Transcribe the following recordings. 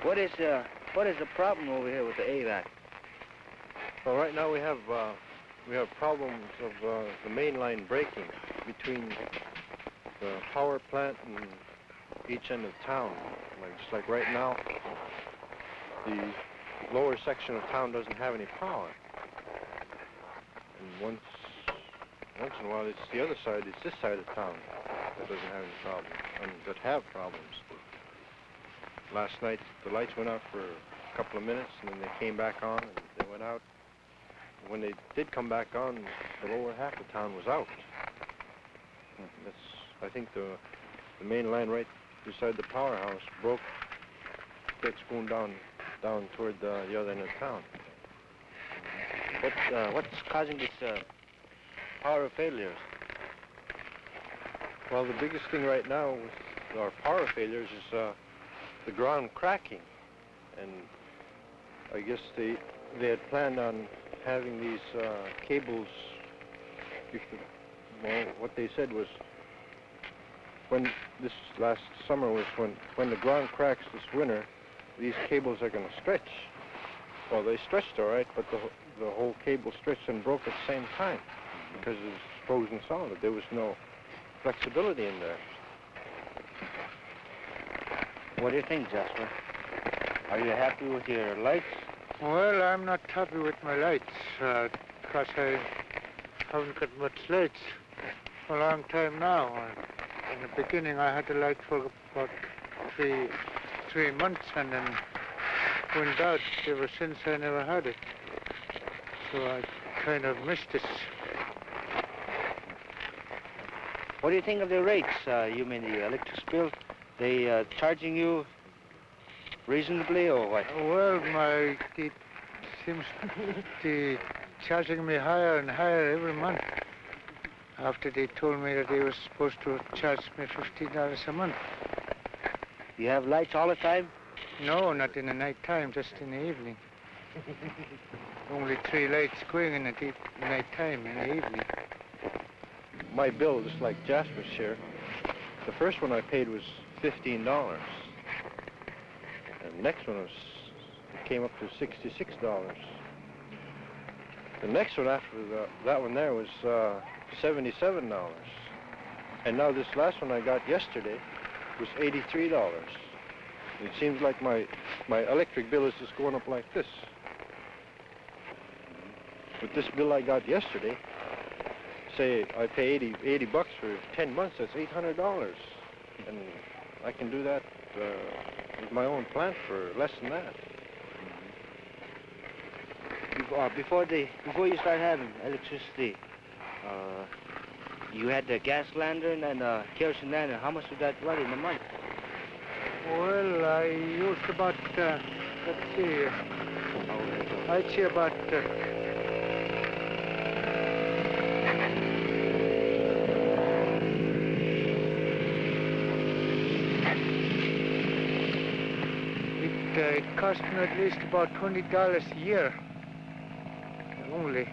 What is the problem over here with the AVAC? Well, right now we have problems of the main line breaking between the power plant and each end of town. Just like right now, the lower section of town doesn't have any power. And once in a while, it's the other side, it's this side of town that doesn't have any problems, and that have problems. Last night, the lights went out for a couple of minutes, and then they came back on, and they went out. When they did come back on, the lower half of town was out. I think the main line right beside the powerhouse broke. It's going down toward the other end of town. What's causing this power failures? Well, the biggest thing right now with our power failures is the ground cracking, and I guess they had planned on having these cables. Well, what they said was when this last summer was when the ground cracks this winter, these cables are going to stretch. Well, they stretched all right, but the whole cable stretched and broke at the same time because it was frozen solid. There was no flexibility in there. What do you think, Jasper? Are you happy with your lights? Well, I'm not happy with my lights because I haven't got much lights for a long time now. In the beginning, I had the light for about three months, and then went out. Ever since, I never had it. So I kind of missed it. What do you think of the rates? You mean the electric bill? They charging you reasonably, or what? Well, it seems to charging me higher and higher every month. After they told me that they were supposed to charge me $15 a month. You have lights all the time? No, not in the night time, just in the evening. Only 3 lights going in the night time, in the evening. My bill, just like Jasper's share, the first one I paid was $15. And the next one came up to $66. The next one after that one there was $77. And now this last one I got yesterday was $83. It seems like my electric bill is just going up like this. With this bill I got yesterday, say I pay 80 bucks for 10 months, that's $800. And I can do that with my own plant for less than that. Before you start having electricity, you had the gas lantern and kerosene lantern. How much would that run in a month? Well, I used about, let's see, I'd say about, it cost me at least about $20 a year, only.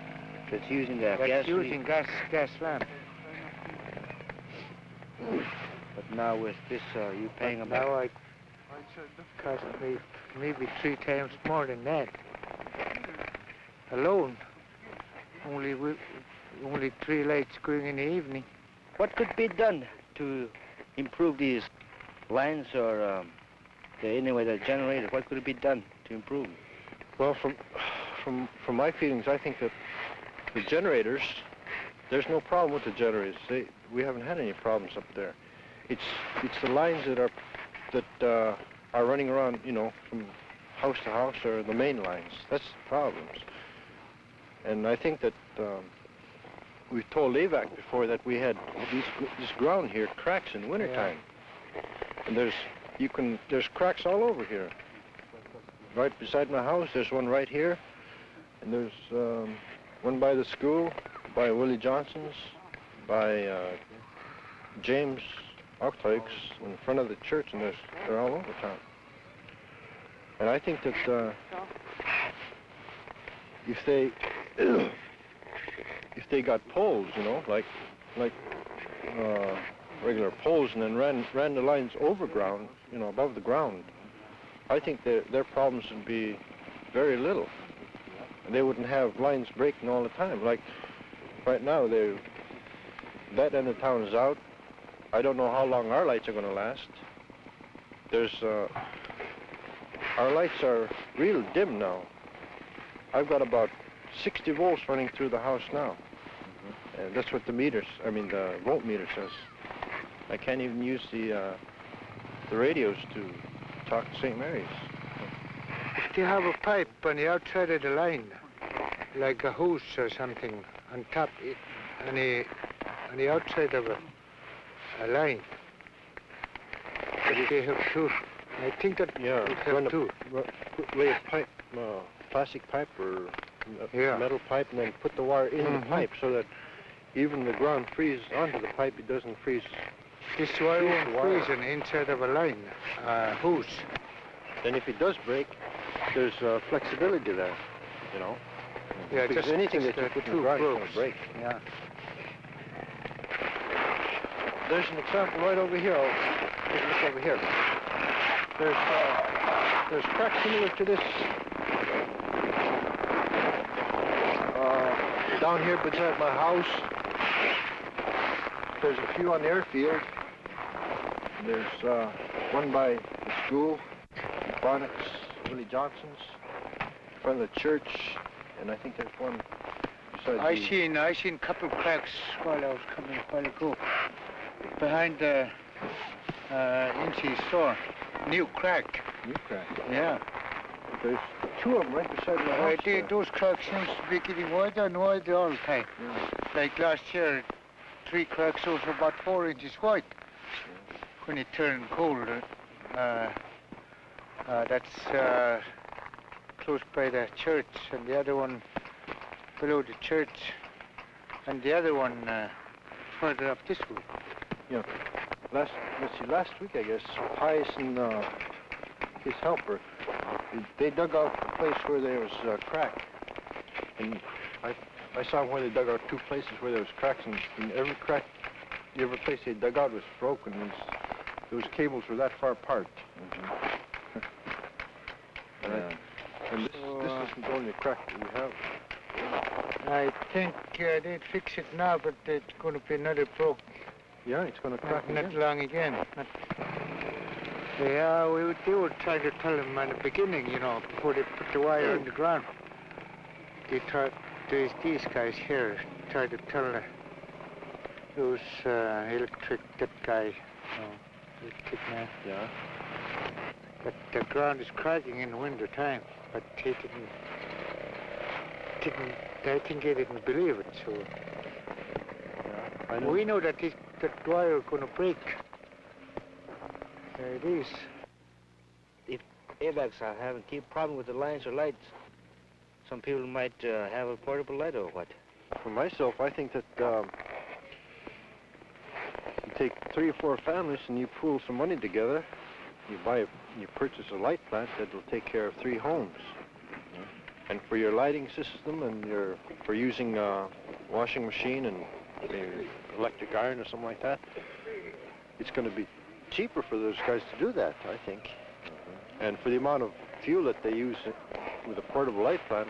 That's using the That's gas? using gas lamp. But now with this, you're paying about... Now it cost me maybe 3 times more than that. Alone. Only 3 lights going in the evening. What could be done to improve these lines or anyway, the generator? What could be done to improve? Well, from my feelings, I think that the generators, there's no problem with the generators. We haven't had any problems up there. It's the lines that are running around, you know, from house to house, or the main lines. That's the problems. And I think that we've told AVAC before that we had this ground here cracks in the wintertime. Yeah. And there's cracks all over here. Right beside my house, there's one right here, and there's one by the school, by Willie Johnson's, by James Octaig's in front of the church, and they're all over town. And I think that if they got poles, you know, like regular poles, and then ran the lines over ground, you know, above the ground, I think their problems would be very little. And they wouldn't have lines breaking all the time. Like right now, that end of town is out. I don't know how long our lights are going to last. Our lights are real dim now. I've got about 60 volts running through the house now. And that's what the voltmeter says. I can't even use the radios to talk to St. Mary's. If you have a pipe on the outside of the line, like a hose or something, on top, on the outside of a line, if they have two, I think that Yeah, it have two. Lay a pipe, plastic pipe or a metal pipe, and then put the wire in the pipe so that even the ground freezes onto the pipe, it doesn't freeze. This wire won't freeze on the inside of a line, hose. Then if it does break, there's flexibility there, you know. Yeah, because anything that you put in the ground is going to break. Yeah. There's an example right over here. Take a look over here. There's cracks similar to this down here beside my house. There's a few on the airfield. There's one by the school, Barnett's, Willie Johnson's, in front of the church, and I think there's one beside I seen a couple of cracks while I was coming a while ago. Behind the Inchy's store. New crack. New crack. Yeah. There's two of them right beside my house. Those cracks seems to be getting wider and wider all the time. Yeah. Like last year, 3 cracks, those were about 4 inches wide. When it turned cold, that's close by the church, and the other one below the church, and the other one further up this way. Yeah. Last week, I guess, Pius and his helper, they dug out the place where there was a crack. And I saw where they dug out 2 places where there was cracks, and every crack, every place they dug out was broken. Those cables were that far apart. And this isn't the only crack that we have. I think they'd fix it now, but it's going to be another broke. Yeah, it's going to crack Not again. long again. Yeah, they were trying to tell them in the beginning, you know, before they put the wire in the ground. These guys here tried to tell those that guy, electric man. Yeah. But the ground is cracking in the winter time, but he I think he didn't believe it, so. Yeah, I know. We know that that wire is going to break. There it is. If AVACs are having a problem with the lines or lights, some people might have a portable light or what? For myself, I think that you take 3 or 4 families and you pool some money together. You purchase a light plant that will take care of 3 homes. And for your lighting system and for using a washing machine and electric iron or something like that, it's going to be cheaper for those guys to do that, I think. And for the amount of fuel that they use with a portable light plant,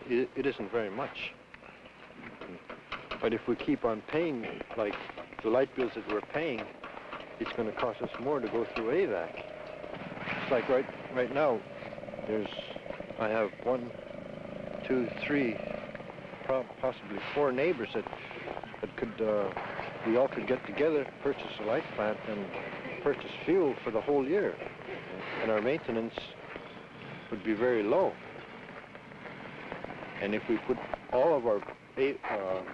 it isn't very much. But if we keep on paying, like the light bills that we're paying, it's going to cost us more to go through AVAC. It's like right now, I have 1, 2, 3, possibly 4 neighbors that we all could get together, purchase a light plant, and purchase fuel for the whole year. And our maintenance would be very low. And if we put all of our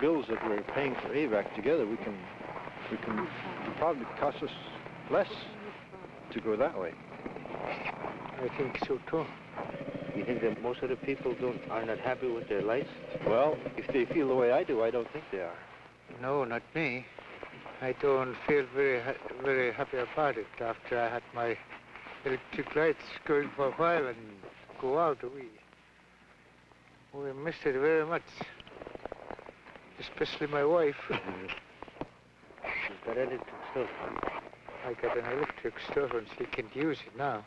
bills that we're paying for AVAC together, it probably cost us less to go that way. I think so too. You think that most of the people are not happy with their lights? Well, if they feel the way I do, I don't think they are. No, not me. I don't feel very happy about it after I had my electric lights going for a while and go out. We missed it very much, especially my wife. She's got electric stove. I got an electric stove and she can use it now.